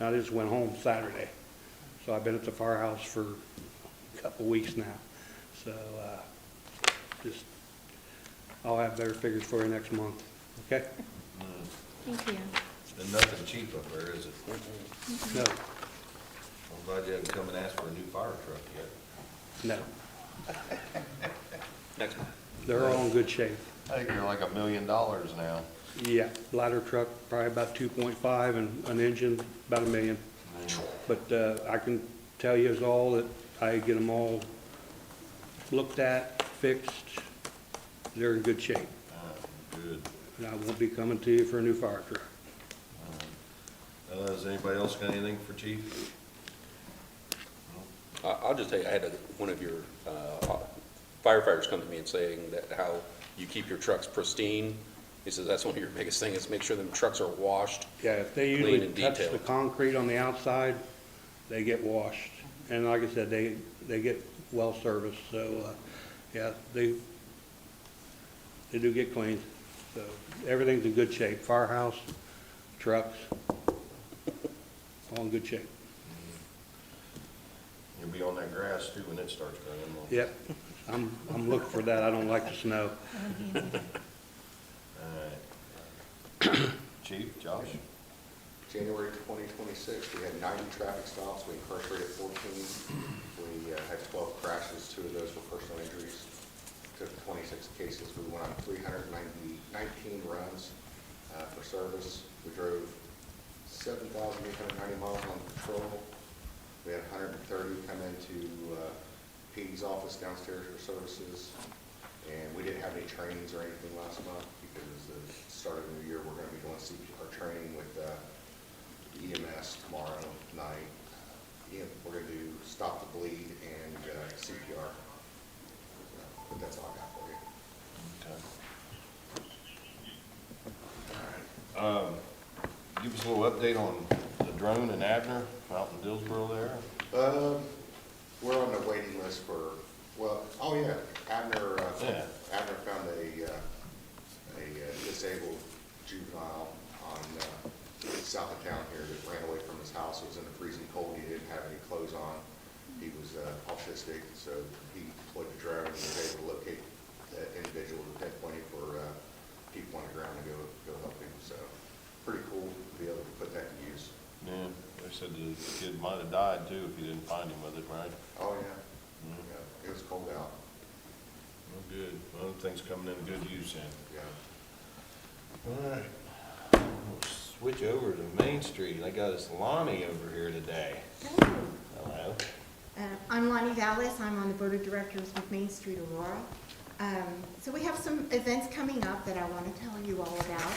I just went home Saturday. So I've been at the firehouse for a couple weeks now. So, just, I'll have better figures for you next month, okay? Thank you. It's been nothing cheap up there, is it? No, I'm glad you haven't come and asked for a new fire truck yet. no, Next month. they're all in good shape. I think you're like $1 million now. Yeah, ladder truck, probably about 2.5, and an engine, about $1 million. But I can tell you is all that I get them all looked at, fixed. They're in good shape. Good. And I won't be coming to you for a new fire truck. Has anybody else got anything for Chief? I'll just tell you, I had one of your firefighters come to me and saying that how you keep your trucks pristine. He says that's one of your biggest things, is make sure them trucks are washed. Yeah, if they Clean usually and touch the detailed. concrete on the outside, they get washed. And like I said, they get well serviced, so, yeah, they do get cleaned. So everything's in good shape, firehouse, trucks, all in good shape. You'll be on that grass too when it starts growing. won't you? Yep, I'm looking for that, I don't like the snow. All right. Chief, Josh? January 2026, we had 90 traffic stops, we incarcerated 14. We had 12 crashes, 2 of those were personal injuries. Took 26 cases, we went on 319 runs for service. We drove 7,890 miles on patrol. We had 130 come into Petey's office downstairs for services. And we didn't have any trainings or anything last month because the start of the new year, we're going to be doing CPR training with EMS tomorrow night. We're going to do stop the bleed and CPR. But that's all I got for you. Okay. All right. Give us a little update on the drone in Abner out in Dillsboro there. We're on the waiting list for, well, oh yeah, Abner found a disabled juvenile on south of town here that ran away from his house. He was in the freezing cold. He didn't have any clothes on. He was autistic, so he deployed the drone and was able to locate that individual and pinpoint him for people on the ground to go help him. So pretty cool to be able to put that to use. Yeah, they said the kid might have died too if you didn't find him with it, right? Oh yeah, yeah, it was cold out. Well, good. Well, things coming in good use then. Yeah. All right. We'll switch over to Main Street. I got us Lonnie over here today. Hello. Hello. I'm Lonnie Vallis. I'm on the board of directors with Main Street Aurora. So we have some events coming up that I want to tell you all about.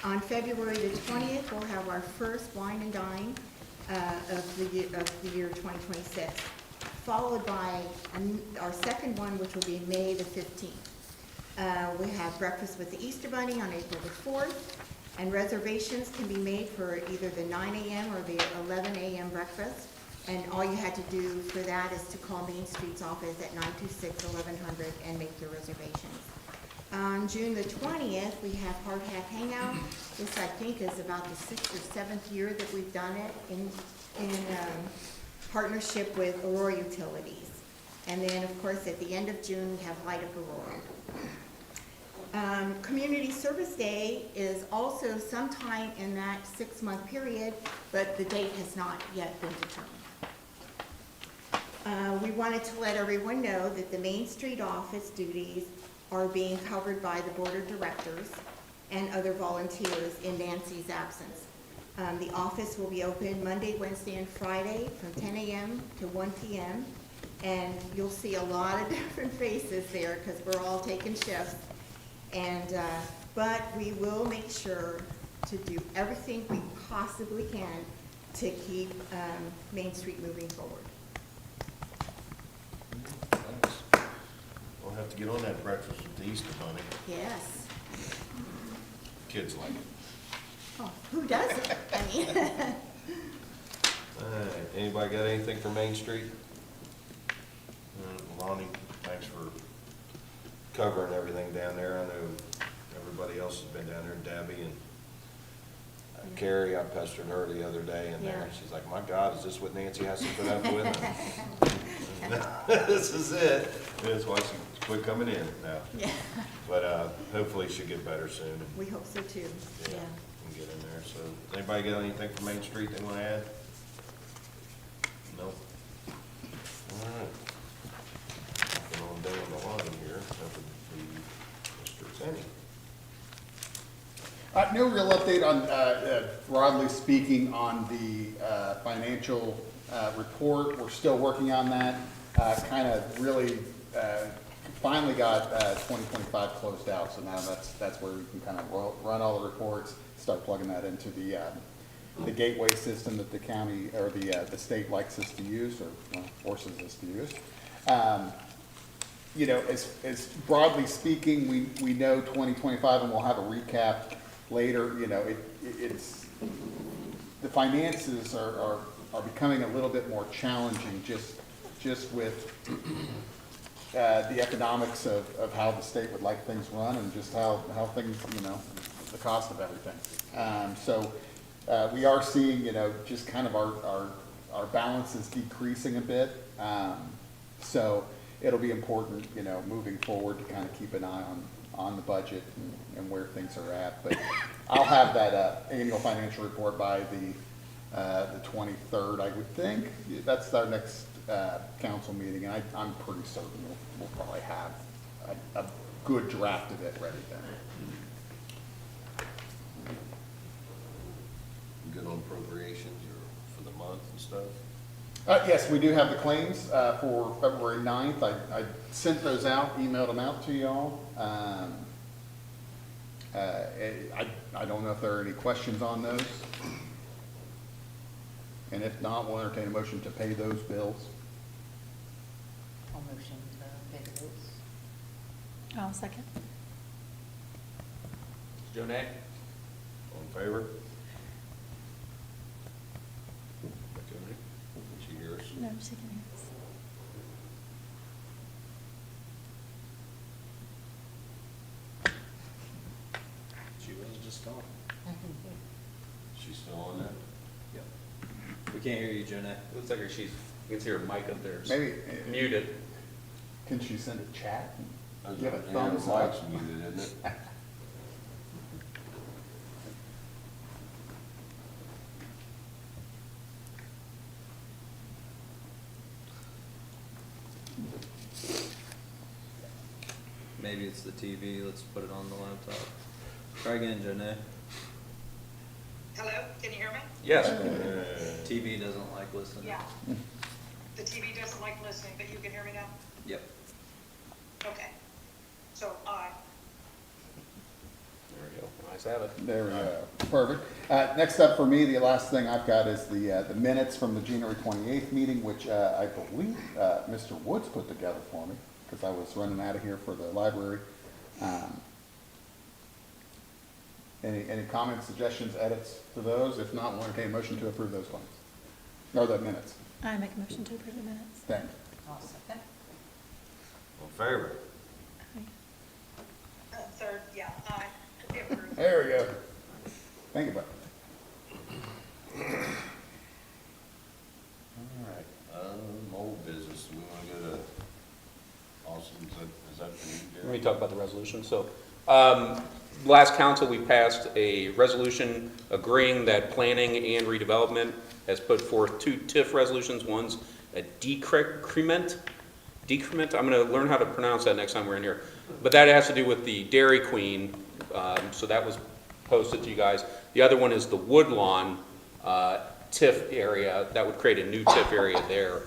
On February the 20th, we'll have our first wine and dine of the year 2026, followed by our second one, which will be May the 15th. We have breakfast with the Easter Bunny on April the 4th, and reservations can be made for either the 9 a.m. or the 11 a.m. breakfast. And all you had to do for that is to call Main Street's office at 926-1100 and make your reservations. On June the 20th, we have Hard Hat Hangout. This, I think, is about the 6th or 7th year that we've done it in partnership with Aurora Utilities. And then, of course, at the end of June, we have Light Up Aurora. Community Service Day is also sometime in that 6-month period, but the date has not yet been determined. We wanted to let everyone know that the Main Street office duties are being covered by the board of directors and other volunteers in Nancy's absence. The office will be open Monday, Wednesday, and Friday from 10 a.m. to 1 p.m. And you'll see a lot of different faces there because we're all taking shifts. And but we will make sure to do everything we possibly can to keep Main Street moving forward. Thanks. We'll have to get on that breakfast with the Easter Bunny. Yes. Kids like it. Oh, who doesn't? I mean, All right. Anybody got anything for Main Street? Lonnie, thanks for covering everything down there. I know everybody else has been down there, Dabby, and Carrie, I pestered her the other day in there. Yeah. She's like, my God, is this what Nancy has to put up with? This is it. That's why she quit coming in now. Yeah, But hopefully she'll get better soon and we hope so too, yeah. and get in there. So, anybody got anything from Main Street they want to add? Nope. All right. Going on down the line here, that would be Mr. Kenny. No real update on, broadly speaking, on the financial report. We're still working on that. Kind of really finally got 2025 closed out, so now that's where we can kind of run all the reports, start plugging that into the gateway system that the county or the state likes us to use, or forces us to use. You know, as broadly speaking, we know 2025, and we'll have a recap later. You know, it's the finances are becoming a little bit more challenging just with the economics of how the state would like things run, and just how things, you know, the cost of everything. So we are seeing, you know, just kind of our balances decreasing a bit. So it'll be important, you know, moving forward to kind of keep an eye on the budget and where things are at. But I'll have that annual financial report by the 23rd, I would think. That's our next council meeting, and I'm pretty certain we'll probably have a good draft of it ready then. You good on appropriations or for the month and stuff? Yes, we do have the claims for February 9th. I sent those out, emailed them out to y'all. I don't know if there are any questions on those. And if not, we'll entertain a motion to pay those bills. I'll motion to pay the bills. I'll second. Jonay? All in favor? She hears. No, she can hear us. She was just talking. She's still on that? Yep. We can't hear you, Jonah. Looks like you can see her mic up there. It's Maybe, muted. can she send a chat? Those Give are- it yeah, thumbs the up. mic's muted, isn't it? Maybe it's the TV. Let's put it on the laptop. Try again, Jonah. Hello, can you hear me? Yes. TV doesn't like listening. Yeah. The TV doesn't like listening, but you can hear me now? Yep. Okay. So, aye. There we go. Nice have it. There we go. Perfect. Next up for me, the last thing I've got is the minutes from the January 28th meeting, which I believe Mr. Woods put together for me, because I was running out of here for the library. Any comments, suggestions, edits to those? If not, we'll entertain a motion to approve those claims. Or the minutes. I make a motion to approve the minutes. Thank you. I'll second. All in favor? Aye. Third, yeah, aye. Approved. There we go. Thank you, bud. All right. Old business, we want to go to Austin, is that for you, Let Jerry? me talk about the resolution. So, last council, we passed a resolution agreeing that planning and redevelopment has put forth 2 TIF resolutions. One's a decrement. I'm going to learn how to pronounce that next time we're in here. But that has to do with the Dairy Queen, so that was posted to you guys. The other one is the Woodlawn TIF area. That would create a new TIF area there.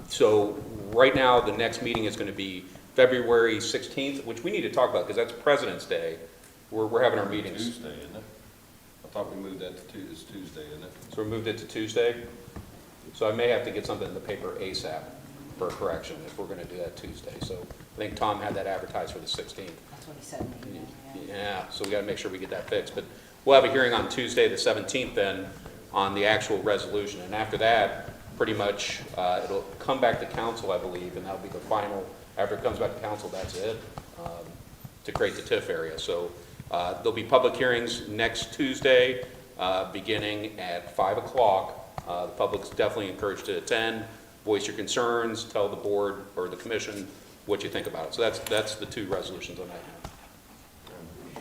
So right now, the next meeting is going to be February 16th, which we need to talk about because that's President's Day. We're having our meetings. Tuesday, isn't it? I thought we moved that to it's Tuesday, isn't it? So we moved it to Tuesday. So I may have to get something in the paper ASAP for a correction if we're going to do that Tuesday. So I think Tom had that advertised for the 16th. That's what he said. in the email, yeah. Yeah, so we got to make sure we get that fixed. But we'll have a hearing on Tuesday, the 17th then, on the actual resolution. And after that, pretty much, it'll come back to council, I believe, and that'll be the final. After it comes back to council, that's it, to create the TIF area. So there'll be public hearings next Tuesday, beginning at 5 o'clock. The public's definitely encouraged to attend, voice your concerns, tell the board or the commission what you think about it. So that's the two resolutions on that now.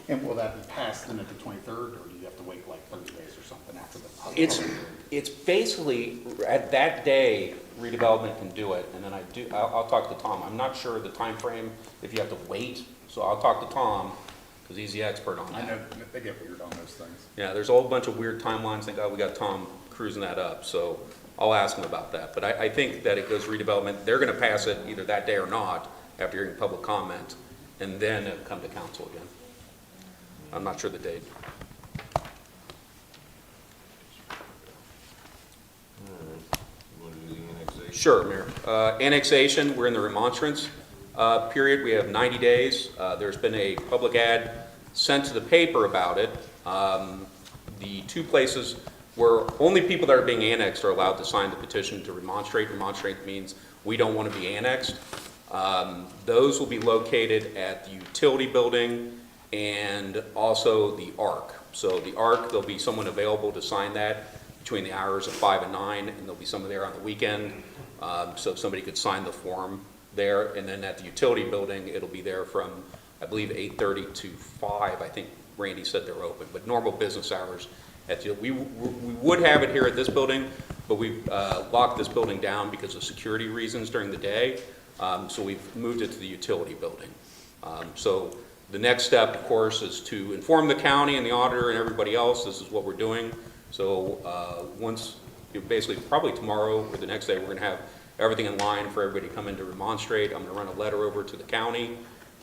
And will that be passed then at the 23rd, or do you have to wait like 30 days or something after the? It's basically, at that day, redevelopment can do it, and then I'll talk to Tom. I'm not sure the time frame if you have to wait, so I'll talk to Tom, because he's the expert on that. I know they get weird on those things. Yeah, there's a whole bunch of weird timelines. Thank God we got Tom cruising that up, so I'll ask him about that. But I think that it goes redevelopment. They're gonna pass it either that day or not, after hearing public comment, and then it'll come to council again. I'm not sure the date. You want to do the annexation? Sure, Mayor. Annexation, we're in the remonstrance period. We have 90 days. There's been a public ad sent to the paper about it. The two places where only people that are being annexed are allowed to sign the petition to remonstrate. Remonstrate means we don't want to be annexed. Those will be located at the utility building and also the ARC. So the ARC, there'll be someone available to sign that between the hours of 5 and 9, and there'll be someone there on the weekend. So if somebody could sign the form there, and then at the utility building, it'll be there from, I believe, 8:30 to 5. I think Randy said they're open, but normal business hours. We would have it here at this building, but we've locked this building down because of security reasons during the day. So we've moved it to the utility building. So the next step, of course, is to inform the county and the auditor and everybody else, this is what we're doing. So once, basically probably tomorrow or the next day, we're gonna have everything in line for everybody to come in to remonstrate. I'm gonna run a letter over to the county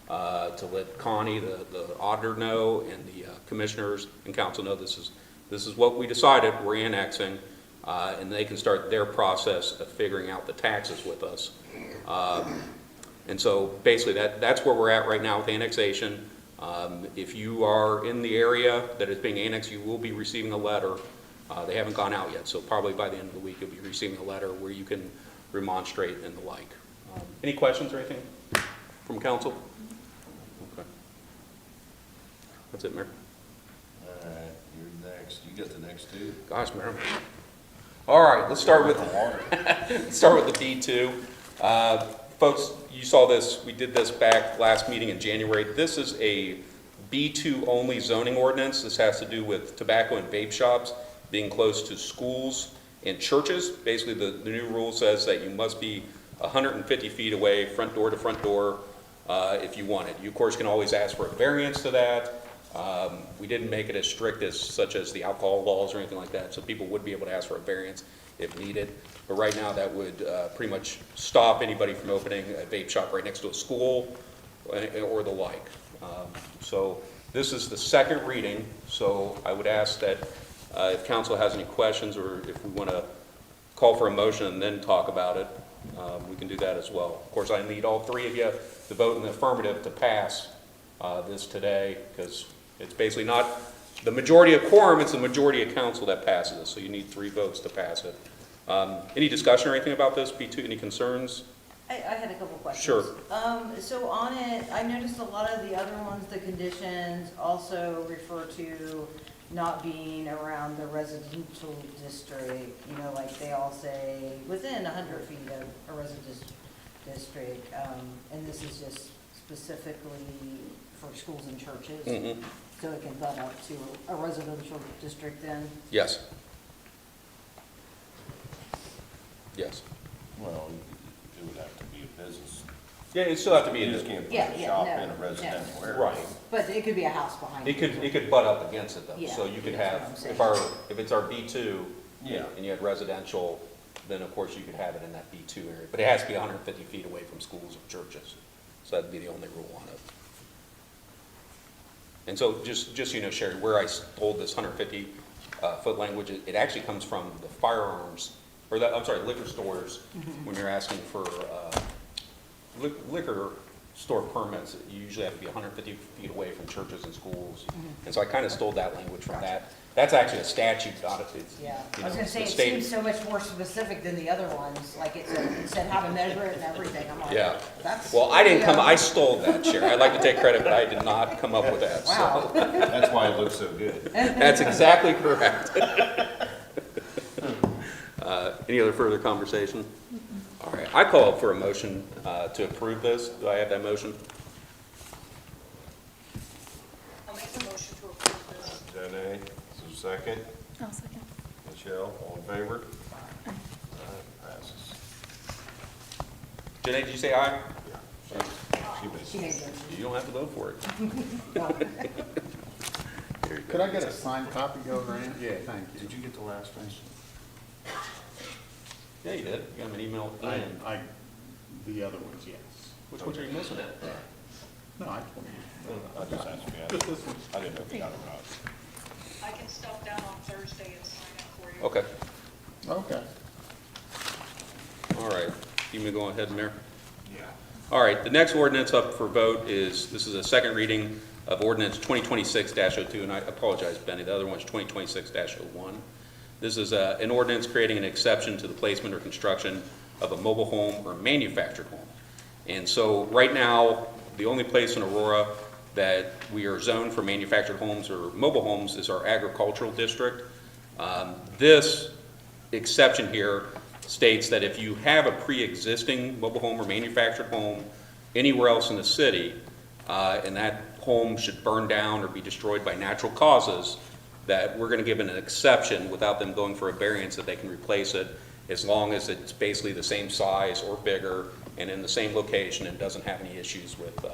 to let Connie, the auditor, know, and the commissioners and council know this is what we decided, we're annexing, and they can start their process of figuring out the taxes with us. And so basically that's where we're at right now with annexation. If you are in the area that is being annexed, you will be receiving a letter. They haven't gone out yet, so probably by the end of the week you'll be receiving a letter where you can remonstrate and the like. Any questions or anything from council? Okay. That's it, Mayor. All right, you're next. You got the next two. Gosh, Mayor. All right, let's start with start with the B2. Folks, you saw this, we did this back last meeting in January. This is a B2 only zoning ordinance. This has to do with tobacco and vape shops being close to schools and churches. Basically, the new rule says that you must be 150 feet away, front door to front door, if you want it. You, of course, can always ask for a variance to that. We didn't make it as strict as such as the alcohol laws or anything like that, so people would be able to ask for a variance if needed. But right now, that would pretty much stop anybody from opening a vape shop right next to a school or the like. So this is the second reading, so I would ask that if council has any questions or if we want to call for a motion and then talk about it, we can do that as well. Of course, I need all three of you to vote in the affirmative to pass this today, because it's basically not the majority of quorum, it's the majority of council that passes it, so you need 3 votes to pass it. Any discussion or anything about this? B2, any concerns? I had a couple questions. Sure. So on it, I noticed a lot of the other ones, the conditions also refer to not being around the residential district, you know, like they all say within 100 feet of a residential district, and this is just specifically for schools and churches, so it can butt up to a residential district then? Yes. Yes. Well, it would have to be a business. Yeah, it still have to be You in just the, can't put Yeah, a yeah, shop no, in a residential no. area. right. But it could be a house behind It could butt up against it though. Yeah, So you could that's have, what I'm if it's our B2, Yeah. and you had residential, then of course you could have it in that B2 area. But it has to be 150 feet away from schools or churches. So that'd be the only rule on it. And so just so you know, Sherry, where I told this 150 foot language, it actually comes from the firearms, or I'm sorry, liquor stores, when you're asking for liquor store permits, you usually have to be 150 feet away from churches and schools. And so I kind of stole that language from that. That's actually a statute, not a, it's, Yeah, you I was know, gonna say, the it state- seems so much more specific than the other ones, like it said how to measure it and everything, I'm like, Yeah. that's. Well, I didn't I stole that, Sherry. I'd like to take credit, but I did not come up with that, so. Wow. That's why it looks so good. That's exactly correct. Any other further conversation? All right, I call for a motion to approve this. Do I have that motion? I'll make the motion to approve this. Jenny, is there a second? I'll second. Michelle, all in favor? Aye. Passes. Janae, did you say aye? Yeah. She made it. You don't have to vote for it. There you go. Could I get a signed copy over in? Yeah, thank you. Did you get the last one? Yeah, you did. You got an email in. The other ones, yes. Which ones are you missing? No, I I just asked you. just this one. I didn't know if you got it or not. I can stop down on Thursday and sign up for you. Okay, Okay. all right. You may go ahead, Mayor. Yeah. All right, the next ordinance up for vote is, this is a second reading of ordinance 2026-02, and I apologize, Benny, the other one's 2026-01. This is an ordinance creating an exception to the placement or construction of a mobile home or manufactured home. And so right now, the only place in Aurora that we are zoned for manufactured homes or mobile homes is our agricultural district. This exception here states that if you have a pre-existing mobile home or manufactured home anywhere else in the city, and that home should burn down or be destroyed by natural causes, that we're going to give an exception without them going for a variance that they can replace it as long as it's basically the same size or bigger and in the same location and doesn't have any issues with,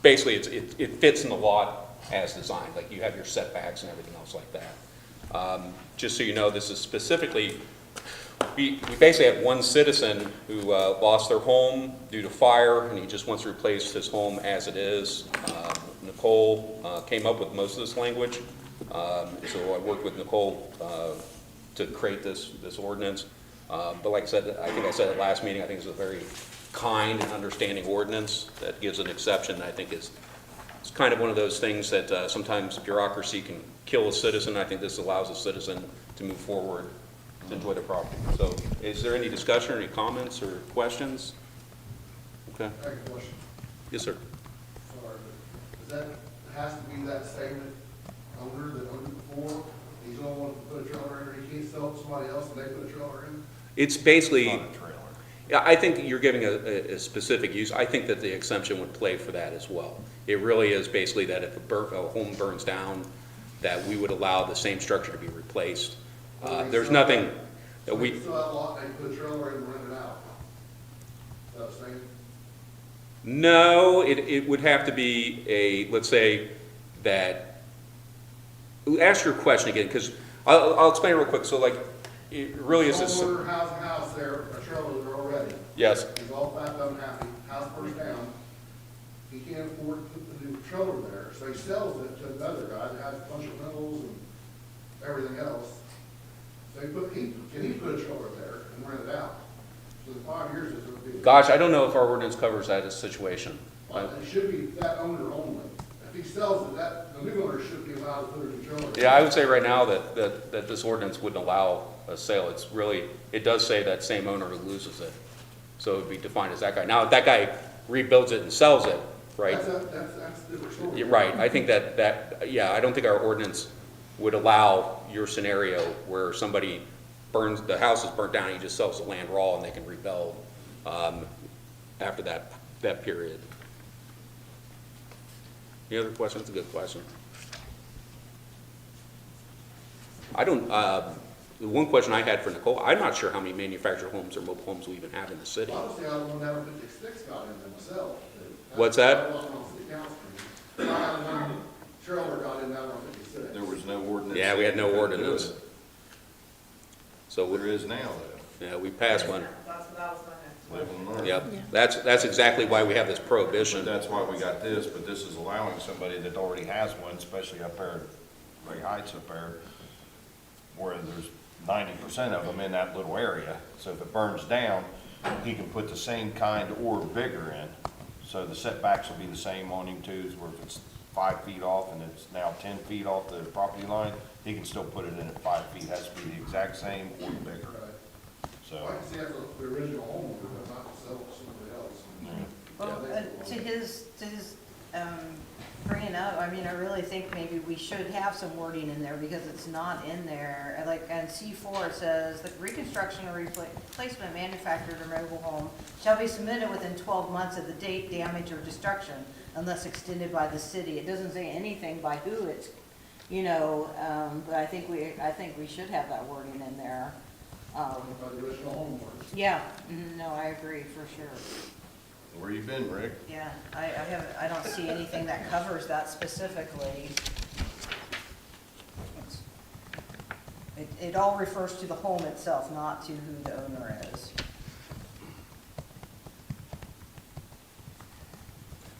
basically it fits in the lot as designed, like you have your setbacks and everything else like that. Just so you know, this is specifically, we basically had one citizen who lost their home due to fire, and he just wants to replace his home as it is. Nicole came up with most of this language, so I worked with Nicole to create this ordinance. But like I said, I think I said at last meeting, I think it's a very kind and understanding ordinance that gives an exception. I think it's kind of one of those things that sometimes bureaucracy can kill a citizen. I think this allows a citizen to move forward to enjoy their property. So is there any discussion or any comments or questions? Okay. I have a question. Yes, sir. Sorry, but does that, has to be that same owner that owned it before? He's the only one who put a trailer in, or he can't sell it to somebody else and they put a trailer in? It's basically, Not a trailer. yeah, I think you're giving a specific use. I think that the exception would play for that as well. It really is basically that if a home burns down, that we would allow the same structure to be replaced. There's nothing that So we, he still have a lot, they put a trailer in and rent it out? Is that what I'm saying? no, it would have to be a, let's say that, ask your question again, because I'll explain it real quick. So like, it really is this. Homeowner has a house there, a trailer there already. Yes. He's all backed up and happy, house burns down. He can't afford to put the new trailer there, so he sells it to another guy that has a bunch of rentals and everything else. So can he put a trailer there and rent it out? So in 5 years, it's going to be. Gosh, I don't know if our ordinance covers that situation. It should be that owner only. If he sells it, the new owner should be allowed to put a new trailer. Yeah, I would say right now that this ordinance wouldn't allow a sale. It's really, it does say that same owner who loses it. So it would be defined as that guy. Now, if that guy rebuilds it and sells it, right? That's a different story. You're right. I think yeah, I don't think our ordinance would allow your scenario where somebody burns, the house is burnt down, and he just sells the land raw and they can rebuild after that period. Any other questions? That's a good question. I don't, the one question I had for Nicole, I'm not sure how many manufactured homes or mobile homes we even have in the city. Honestly, I don't know if the sticks got in there myself. What's that? I wasn't on city council. I had one trailer got in there on 56. There was no ordinance. Yeah, we had no ordinance. So, There is now, though. yeah, we passed one. That's what I was gonna Live and learn. Yep, Yeah. that's exactly why we have this But prohibition. that's why we got this, but this is allowing somebody that already has one, especially up there, Ray Heights up there, where there's 90% of them in that little area. So if it burns down, he can put the same kind or bigger in. So the setbacks will be the same on him too, where if it's 5 feet off and it's now 10 feet off the property line, he can still put it in at 5 feet. It has to be the exact same or bigger. So, I can see that for the original homeowner, but not to sell it to somebody else. Well, to his, bringing up, I mean, I really think maybe we should have some wording in there because it's not in there. Like, on C4, it says, the reconstruction or replacement manufactured or mobile home shall be submitted within 12 months of the date, damage, or destruction unless extended by the city. It doesn't say anything by who it's, you know, but I think we should have that wording in there. By the original homeowner. Yeah, no, I agree, for sure. where you been, Rick? Yeah, I don't see anything that covers that specifically. It all refers to the home itself, not to who the owner is.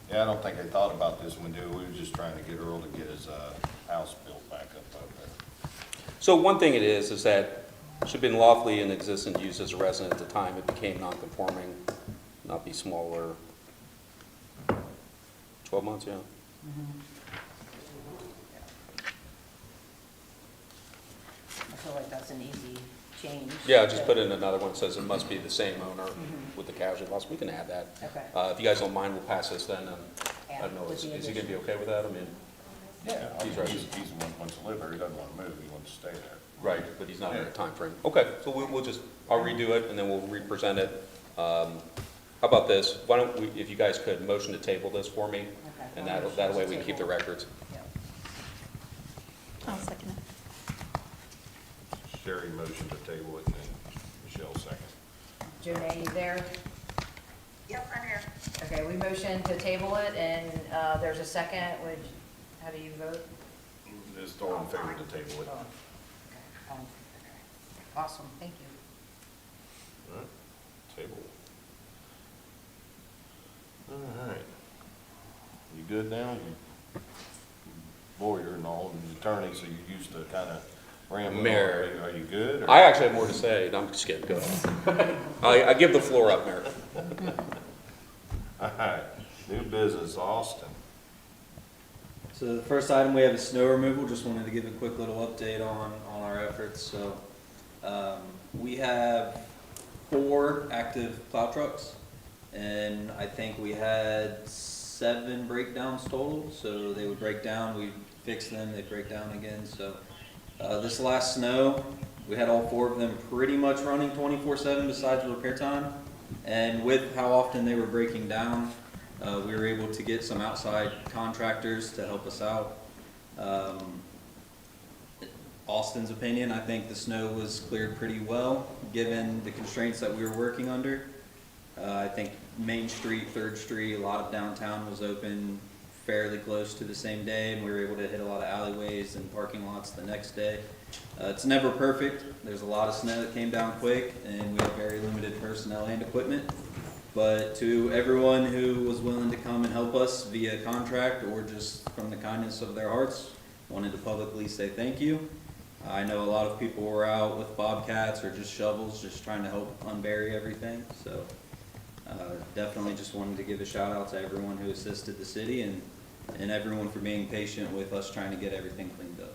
Yeah, I don't think they thought about this when we were just trying to get Earl to get his, house built back up over there. So one thing it is that should have been lawfully in existent use as a resident at the time it became non-conforming, not be smaller. 12 months, yeah. I feel like that's an easy change. Yeah, just put in another one that says it must be the same owner with the casualty loss. We can add that. Okay. If you guys don't mind, we'll pass this then. I don't know, With is the he gonna be okay with that? I mean, Yeah, He's he's, right. he's the one who wants to live there, he doesn't want to move, he wants to stay there. right, but he's not in a time frame. Okay, so we'll just, I'll redo it and then we'll re-present it. How about this? Why don't we, if you guys could, motion to table this for me? Okay. And that way we can keep the records. Yeah. I'll second it. Sherry motioned to table it, and then Michelle second. Jonay, you there? Yep, I'm here. Okay, we motion to table it, and there's a second. How do you vote? Just all in favor to table it. Oh, okay. Okay. Awesome, thank you. All right, table. All right. You good now? You lawyer and all, and attorney, so you're used to kind of rambling on. Mayor. Are you good? or- I actually have more to say. No, I'm just kidding. Go ahead. I give the floor up, Mayor. All right, new business, Austin. So the first item, we have is snow removal. Just wanted to give a quick little update on our efforts. So we have 4 active plow trucks, and I think we had 7 breakdowns total. So they would break down, we'd fix them, they'd break down again. So this last snow, we had all 4 of them pretty much running 24/7 besides repair time. And with how often they were breaking down, we were able to get some outside contractors to help us out. Austin's opinion, I think the snow was cleared pretty well, given the constraints that we were working under. I think Main Street, 3rd Street, a lot of downtown was open fairly close to the same day, and we were able to hit a lot of alleyways and parking lots the next day. It's never perfect. There's a lot of snow that came down quick, and we have very limited personnel and equipment. But to everyone who was willing to come and help us via contract or just from the kindness of their hearts, wanted to publicly say thank you. I know a lot of people were out with bobcats or just shovels, just trying to help unbury everything. So definitely just wanted to give a shout out to everyone who assisted the city and everyone for being patient with us trying to get everything cleaned up.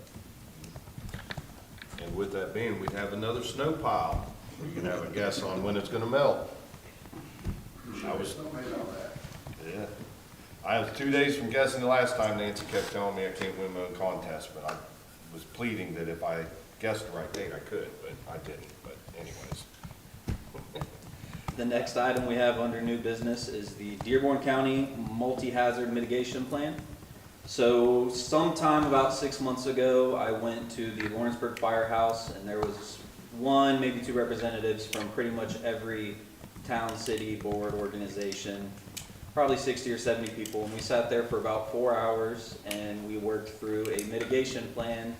And with that being, we'd have another snow pile. You can have a guess on when it's gonna melt. I was, Somebody know that. yeah. I was 2 days from guessing the last time. Nancy kept telling me I can't win my own contest, but I was pleading that if I guessed the right date, I could, but I didn't. But anyways. The next item we have under new business is the Dearborn County Multi-Hazard Mitigation Plan. So sometime about 6 months ago, I went to the Lawrenceburg Firehouse, and there was 1, maybe 2 representatives from pretty much every town, city, board, organization, probably 60 or 70 people. And we sat there for about 4 hours, and we worked through a mitigation plan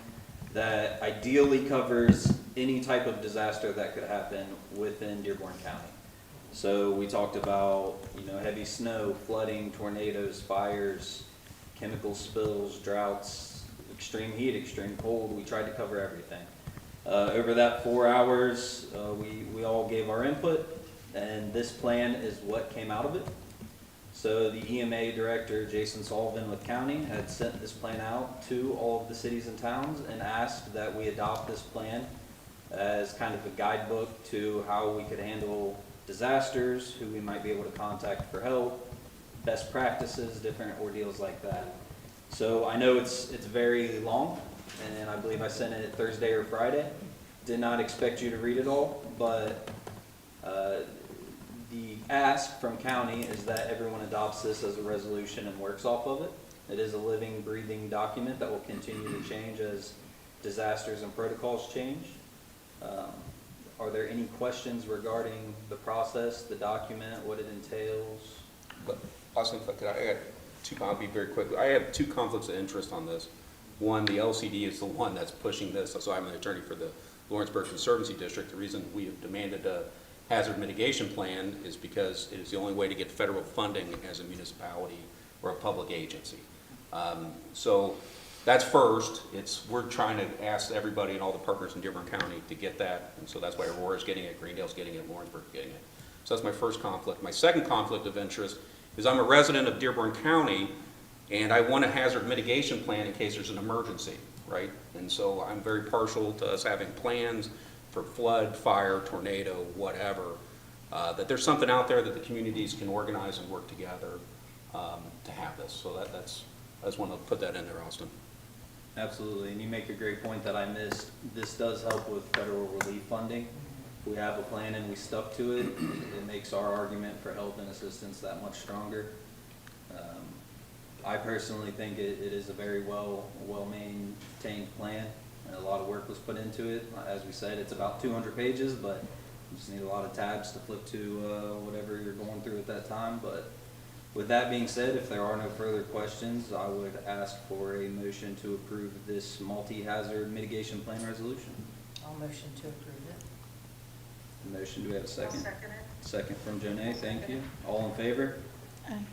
that ideally covers any type of disaster that could happen within Dearborn County. So we talked about, heavy snow, flooding, tornadoes, fires, chemical spills, droughts, extreme heat, extreme cold. We tried to cover everything. Over that 4 hours, we all gave our input, and this plan is what came out of it. So the EMA director, Jason Sullivan with county, had sent this plan out to all of the cities and towns and asked that we adopt this plan as kind of a guidebook to how we could handle disasters, who we might be able to contact for help, best practices, different ordeals like that. So I know it's very long, and I believe I sent it Thursday or Friday. Did not expect you to read it all, but the ask from county is that everyone adopts this as a resolution and works off of it. It is a living, breathing document that will continue to change as disasters and protocols change. Are there any questions regarding the process, the document, what it entails? But Austin, if I could, I'll be very quick. I have two conflicts of interest on this. One, the LCD is the one that's pushing this, so I'm an attorney for the Lawrenceburg Conservancy District. The reason we have demanded a hazard mitigation plan is because it is the only way to get federal funding as a municipality or a public agency. So that's first. We're trying to ask everybody and all the partners in Dearborn County to get that, and so that's why Aurora's getting it, Greendale's getting it, Lawrenceburg's getting it. So that's my first conflict. My second conflict of interest is I'm a resident of Dearborn County, and I want a hazard mitigation plan in case there's an emergency, right? And so I'm very partial to us having plans for flood, fire, tornado, whatever, that there's something out there that the communities can organize and work together to have this. So I just want to put that in there, Austin. Absolutely, and you make a great point that I missed. This does help with federal relief funding. If we have a plan and we stuck to it, it makes our argument for help and assistance that much stronger. I personally think it is a very well-maintained plan, and a lot of work was put into it. As we said, it's about 200 pages, but you just need a lot of tabs to flip to whatever you're going through at that time. But with that being said, if there are no further questions, I would ask for a motion to approve this multi-hazard mitigation plan resolution. I'll motion to approve it. Motion, do we have a second? I'll second it. Second from Jonee, thank you. All in favor? Aye.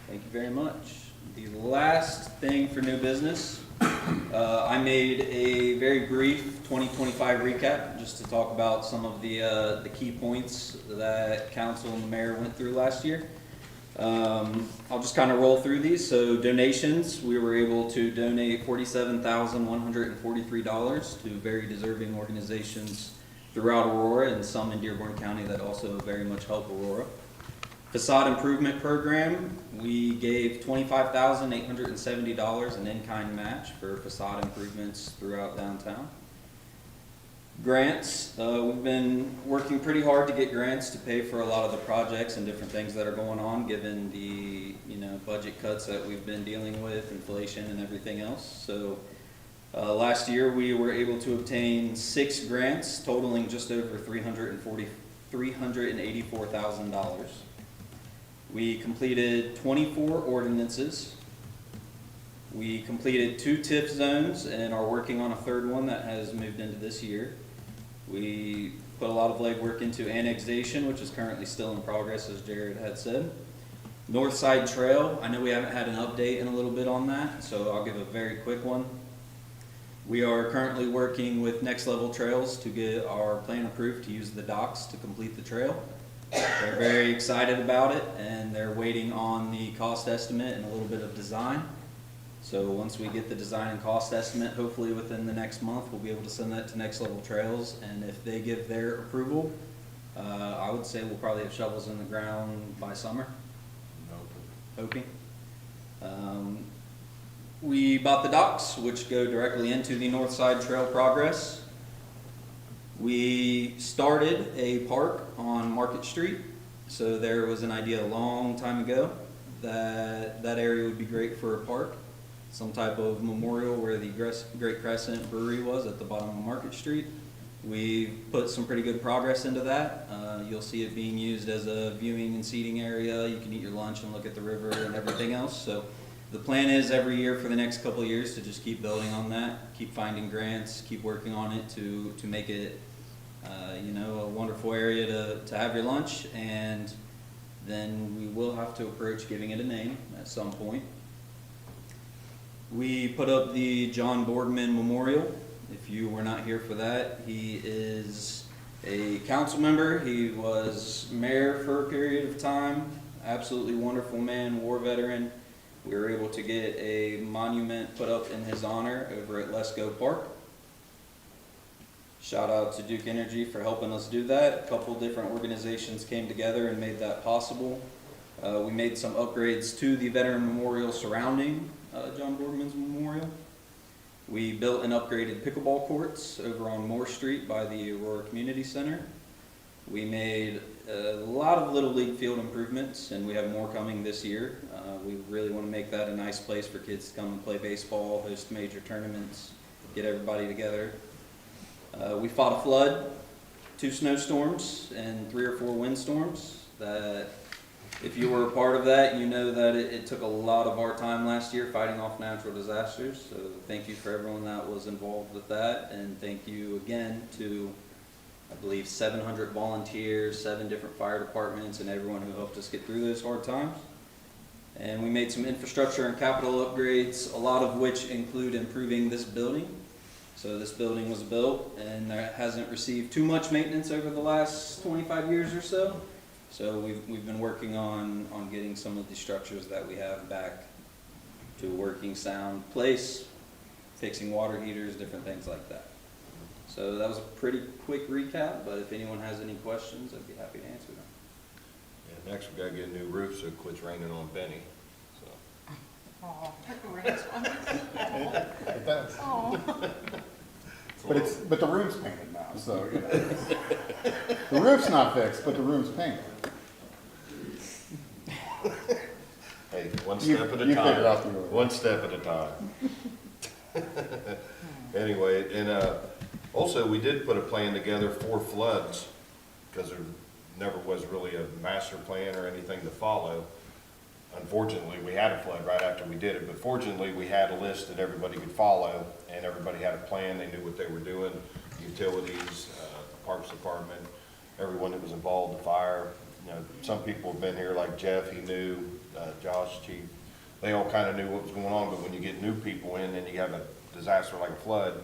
Thank you very much. The last thing for new business, I made a very brief 2025 recap just to talk about some of the key points that council and the mayor went through last year. I'll just kind of roll through these. So donations, we were able to donate $47,143 to very deserving organizations throughout Aurora and some in Dearborn County that also very much help Aurora. Facade improvement program, we gave $25,870 in in-kind match for facade improvements throughout downtown. Grants, we've been working pretty hard to get grants to pay for a lot of the projects and different things that are going on, given the budget cuts that we've been dealing with, inflation and everything else. So last year we were able to obtain 6 grants totaling just over $384,000. We completed 24 ordinances. We completed 2 TIF zones and are working on a 3rd one that has moved into this year. We put a lot of legwork into annexation, which is currently still in progress, as Jared had said. North Side Trail, I know we haven't had an update in a little bit on that, so I'll give a very quick one. We are currently working with Next Level Trails to get our plan approved to use the docks to complete the trail. They're very excited about it, and they're waiting on the cost estimate and a little bit of design. So once we get the design and cost estimate, hopefully within the next month, we'll be able to send that to Next Level Trails. And if they give their approval, I would say we'll probably have shovels in the ground by summer. Hoping. We bought the docks, which go directly into the North Side Trail progress. We started a park on Market Street. So there was an idea a long time ago that that area would be great for a park. Some type of memorial where the Great Crescent Brewery was at the bottom of Market Street. We put some pretty good progress into that. You'll see it being used as a viewing and seating area. You can eat your lunch and look at the river and everything else. So the plan is every year for the next couple of years to just keep building on that, keep finding grants, keep working on it to make it a wonderful area to have your lunch, and then we will have to approach giving it a name at some point. We put up the John Boardman Memorial. If you were not here for that, he is a council member. He was mayor for a period of time. Absolutely wonderful man, war veteran. We were able to get a monument put up in his honor over at Let's Go Park. Shout out to Duke Energy for helping us do that. A couple different organizations came together and made that possible. We made some upgrades to the veteran memorial surrounding John Borgman's memorial. We built and upgraded pickleball courts over on Moore Street by the Aurora Community Center. We made a lot of Little League field improvements, and we have more coming this year. We really want to make that a nice place for kids to come and play baseball, host major tournaments, get everybody together. We fought a flood, 2 snowstorms, and 3 or 4 windstorms. That, if you were a part of that, you know that it took a lot of our time last year fighting off natural disasters. So thank you for everyone that was involved with that, and thank you again to, I believe, 700 volunteers, 7 different fire departments, and everyone who helped us get through those hard times. And we made some infrastructure and capital upgrades, a lot of which include improving this building. So this building was built and it hasn't received too much maintenance over the last 25 years or so. So we've been working on getting some of the structures that we have back to a working sound place, fixing water heaters, different things like that. So that was a pretty quick recap, but if anyone has any questions, I'd be happy to answer them. Yeah, next we gotta get a new roof so it quits raining on Benny, so. Oh, rain's funny. It does. Oh. But the room's painted now, so, you know. The roof's not fixed, but the room's painted. Hey, one You- step at a you figure out the time, order. one step at a time. Anyway, and, also, we did put a plan together for floods, because there never was really a master plan or anything to follow. Unfortunately, we had a flood right after we did it, but fortunately, we had a list that everybody could follow, and everybody had a plan, they knew what they were doing, utilities, Parks Department, everyone that was involved, the fire. You know, some people have been here, like Jeff, he knew, Josh, Chief, they all kind of knew what was going on, but when you get new people in and you have a disaster like a flood,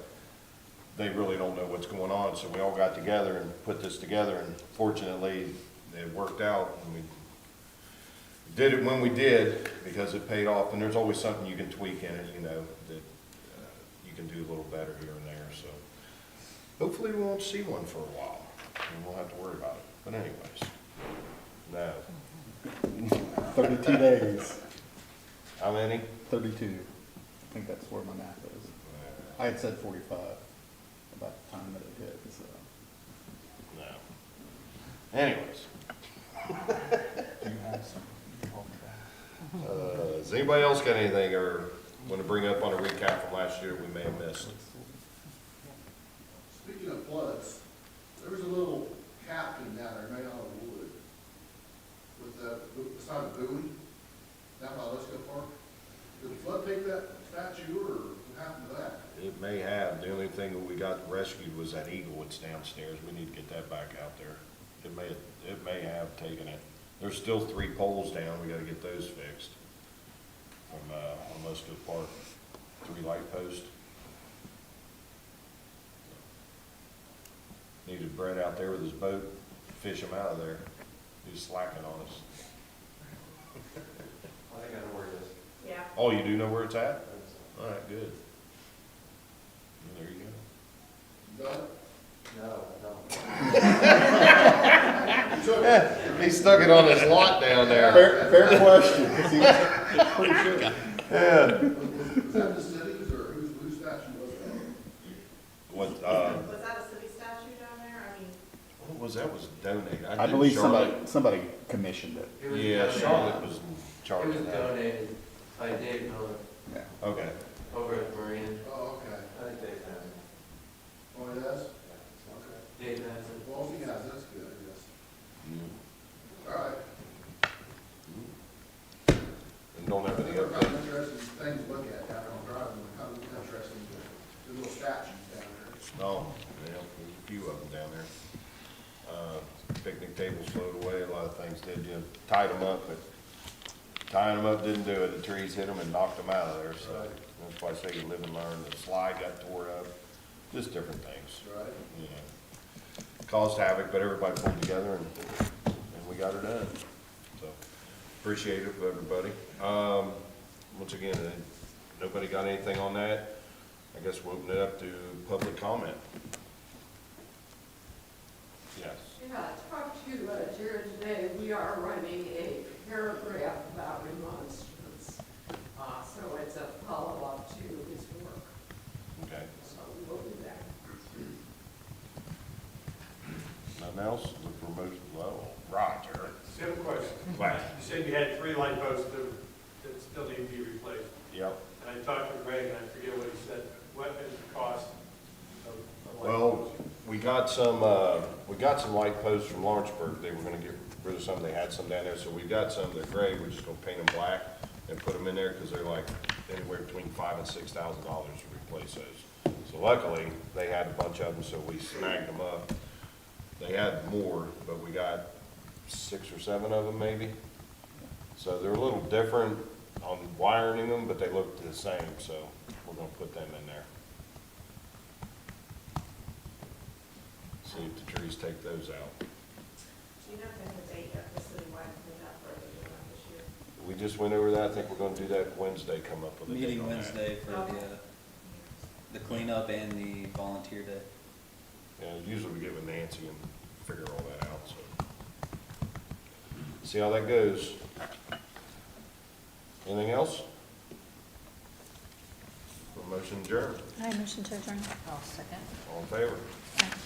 they really don't know what's going on, so we all got together and put this together, and fortunately, it worked out, and we did it when we did, because it paid off, and there's always something you can tweak in it, you know, that you can do a little better here and there, so. Hopefully we won't see one for a while, and we'll have to worry about it, but anyways, no. 32 days. How many? 32. I think that's where my math is. I had said 45 about the time that it hit, so. No. Anyways, Do you have some? has anybody else got anything or want to bring up on a recap from last year we may have missed? Speaking of floods, there was a little captain down there made out of wood with beside the buoy down by Let's Go Park. Did the flood take that statue or what happened to that? It may have. The only thing that we got rescued was that eagle that's downstairs. We need to get that back out there. It may have taken it. There's still 3 poles down. We gotta get those fixed from, on Let's Go Park. 3 light posts. Needed Brett out there with his boat, fish him out of there. He's slacking on us. I think I know where it is. Yeah. Oh, you do know where it's at? All right, good. There you go. Done? No, I don't. You took it. He stuck it on his lot down there. Fair question, 'cause he was pretty sure. Yeah. Was that the city's or whose statue was that? What, Was that a city statue down there? I mean. what was that? Was donated? I think believe Charlotte- somebody commissioned it. It was Yeah, donated- Charlotte was in It charge was of that. donated by Dave Miller Yeah. Okay. over at Marine. Oh, okay. I think Dave has it. Oh, it is? Okay. Dave has it. Well, if he has, that's good, I guess. Mm. All right. And don't have any Kind update. of interesting thing to look at down on driving, kind of interesting, the little statues down there. Oh, yeah, there's a few of them down there. Picnic tables floated away, a lot of things did, you know, tied them up, but tying them up didn't do it. The trees hit them and knocked them out of there, so that's why I say you live and learn. The slide got tore up, just different things, Right. you know. caused havoc, but everybody pulled together and we got her done. So, appreciate it for everybody. Once again, nobody got anything on that? I guess we'll open it up to public comment. Yes. Yeah, I talked to Jared today. We are running a paragraph about remonstrance. So it's a follow-up to his work. Okay. So we will do that. Nothing else? Look for a motion. Well, Roger. Simple question. Right. You said you had 3 light posts that still need to be replaced. Yep. And I talked to Greg, and I forget what he said. What is the cost of light Well, posts? we got some light posts from Lawrenceburg. They were gonna get rid of some. They had some down there, so we got some. They're gray. We're just gonna paint them black and put them in there because they're like anywhere between $5,000 and $6,000 to replace those. So luckily, they had a bunch of them, so we snagged them up. They had more, but we got 6 or 7 of them maybe. So they're a little different on wiring them, but they look the same, so we're gonna put them in there. See if the trees take those out. Do you know if the date yet, the citywide cleanup, or are they doing that this year? We just went over that. I think we're gonna do that Wednesday, come up with a date Meeting on that. Wednesday for the cleanup and the volunteer day. Yeah, usually we get with Nancy and figure all that out, so. See how that goes. Anything else? Motion adjourned. I motion to adjourn. I'll second. All in favor? Aye.